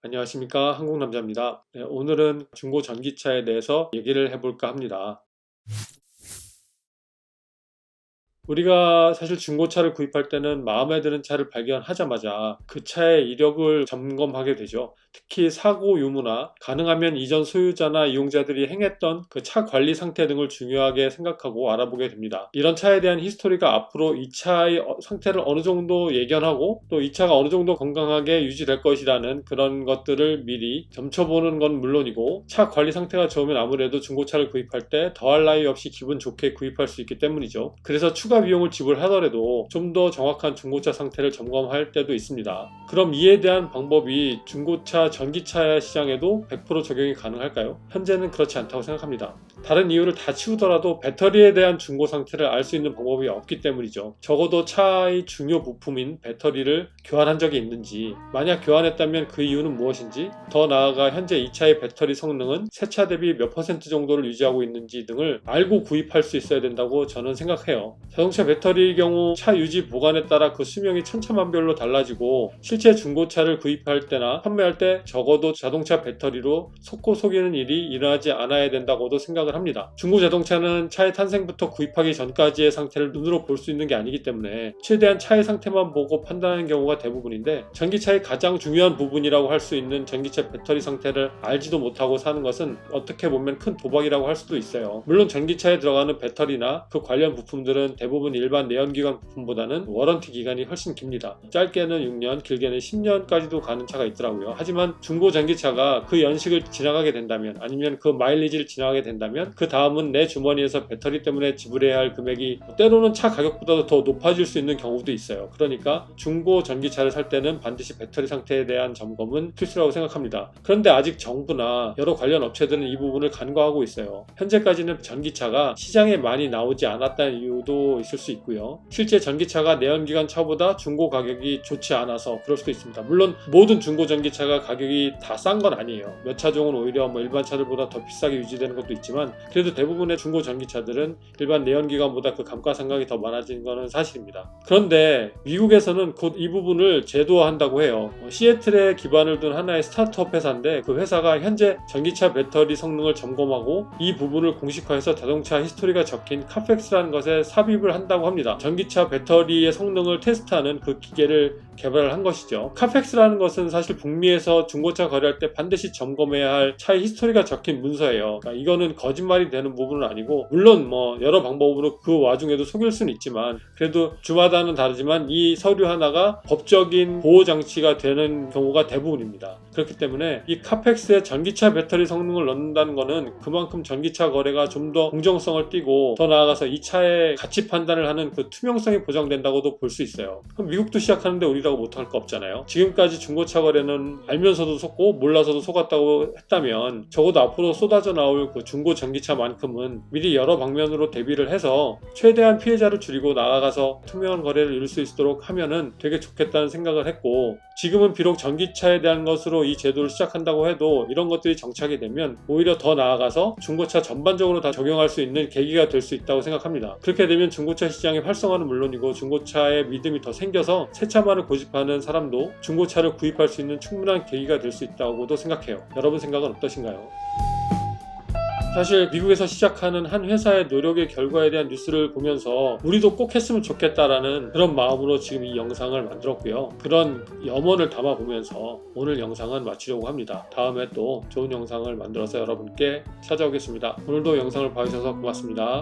안녕하십니까, 한국남자입니다. 네, 오늘은 중고 전기차에 대해서 얘기를 해볼까 합니다. 우리가 사실 중고차를 구입할 때는 마음에 드는 차를 발견하자마자 그 차의 이력을 점검하게 되죠. 특히 사고 유무나 가능하면 이전 소유자나 이용자들이 행했던 그 차 관리 상태 등을 중요하게 생각하고 알아보게 됩니다. 이런 차에 대한 히스토리가 앞으로 이 차의 상태를 어느 정도 예견하고 또 이 차가 어느 정도 건강하게 유지될 것이라는 그런 것들을 미리 점쳐보는 건 물론이고, 차 관리 상태가 좋으면 아무래도 중고차를 구입할 때 더할 나위 없이 기분 좋게 구입할 수 있기 때문이죠. 그래서 추가 비용을 지불하더라도 좀 더 정확한 중고차 상태를 점검할 때도 있습니다. 그럼 이에 대한 방법이 중고차 전기차 시장에도 100% 적용이 가능할까요? 현재는 그렇지 않다고 생각합니다. 다른 이유를 다 치우더라도 배터리에 대한 중고 상태를 알 수 있는 방법이 없기 때문이죠. 적어도 차의 중요 부품인 배터리를 교환한 적이 있는지, 만약 교환했다면 그 이유는 무엇인지, 더 나아가 현재 이 차의 배터리 성능은 새 차 대비 몇 퍼센트 정도를 유지하고 있는지 등을 알고 구입할 수 있어야 된다고 저는 생각해요. 자동차 배터리의 경우 차 유지 보관에 따라 그 수명이 천차만별로 달라지고, 실제 중고차를 구입할 때나 판매할 때 적어도 자동차 배터리로 속고 속이는 일이 일어나지 않아야 된다고도 생각을 합니다. 중고 자동차는 차의 탄생부터 구입하기 전까지의 상태를 눈으로 볼 수 있는 게 아니기 때문에 최대한 차의 상태만 보고 판단하는 경우가 대부분인데, 전기차의 가장 중요한 부분이라고 할 수 있는 전기차 배터리 상태를 알지도 못하고 사는 것은 어떻게 보면 큰 도박이라고 할 수도 있어요. 물론 전기차에 들어가는 배터리나 그 관련 부품들은 대부분 일반 내연기관 부품보다는 워런티 기간이 훨씬 깁니다. 짧게는 6년, 길게는 10년까지도 가는 차가 있더라고요. 하지만 중고 전기차가 그 연식을 지나가게 된다면, 아니면 그 마일리지를 지나가게 된다면, 그 다음은 내 주머니에서 배터리 때문에 지불해야 할 금액이 때로는 차 가격보다도 더 높아질 수 있는 경우도 있어요. 그러니까 중고 전기차를 살 때는 반드시 배터리 상태에 대한 점검은 필수라고 생각합니다. 그런데 아직 정부나 여러 관련 업체들은 이 부분을 간과하고 있어요. 현재까지는 전기차가 시장에 많이 나오지 않았다는 이유도 있을 수 있고요. 실제 전기차가 내연기관 차보다 중고 가격이 좋지 않아서 그럴 수도 있습니다. 물론 모든 중고 전기차가 가격이 다 싼 건 아니에요. 몇 차종은 오히려 일반 차들보다 더 비싸게 유지되는 것도 있지만, 그래도 대부분의 중고 전기차들은 일반 내연기관보다 그 감가상각이 더 많아진 것은 사실입니다. 그런데 미국에서는 곧 이 부분을 제도화한다고 해요. 시애틀에 기반을 둔 하나의 스타트업 회사인데, 그 회사가 현재 전기차 배터리 성능을 점검하고 이 부분을 공식화해서 자동차 히스토리가 적힌 카펙스라는 것에 삽입을 한다고 합니다. 전기차 배터리의 성능을 테스트하는 그 기계를 개발을 한 것이죠. 카펙스라는 것은 사실 북미에서 중고차 거래할 때 반드시 점검해야 할 차의 히스토리가 적힌 문서예요. 그러니까 이거는 거짓말이 되는 부분은 아니고, 물론 여러 방법으로 그 와중에도 속일 수는 있지만, 그래도 주마다는 다르지만 이 서류 하나가 법적인 보호 장치가 되는 경우가 대부분입니다. 그렇기 때문에 이 카펙스에 전기차 배터리 성능을 넣는다는 것은 그만큼 전기차 거래가 좀 더 공정성을 띠고, 더 나아가서 이 차의 가치 판단을 하는 그 투명성이 보장된다고도 볼 수 있어요. 그럼 미국도 시작하는데 우리라고 못할 거 없잖아요. 지금까지 중고차 거래는 알면서도 속고 몰라서도 속았다고 했다면, 적어도 앞으로 쏟아져 나올 그 중고 전기차만큼은 미리 여러 방면으로 대비를 해서 최대한 피해자를 줄이고 나아가서 투명한 거래를 이룰 수 있도록 하면은 되게 좋겠다는 생각을 했고, 지금은 비록 전기차에 대한 것으로 이 제도를 시작한다고 해도 이런 것들이 정착이 되면 오히려 더 나아가서 중고차 전반적으로 다 적용할 수 있는 계기가 될 수 있다고 생각합니다. 그렇게 되면 중고차 시장의 활성화는 물론이고, 중고차에 믿음이 더 생겨서 새 차만을 고집하는 사람도 중고차를 구입할 수 있는 충분한 계기가 될 수 있다고도 생각해요. 여러분 생각은 어떠신가요? 사실 미국에서 시작하는 한 회사의 노력의 결과에 대한 뉴스를 보면서 우리도 꼭 했으면 좋겠다라는 그런 마음으로 지금 이 영상을 만들었고요. 그런 염원을 담아보면서 오늘 영상은 마치려고 합니다. 다음에 또 좋은 영상을 만들어서 여러분께 찾아오겠습니다. 오늘도 영상을 봐주셔서 고맙습니다.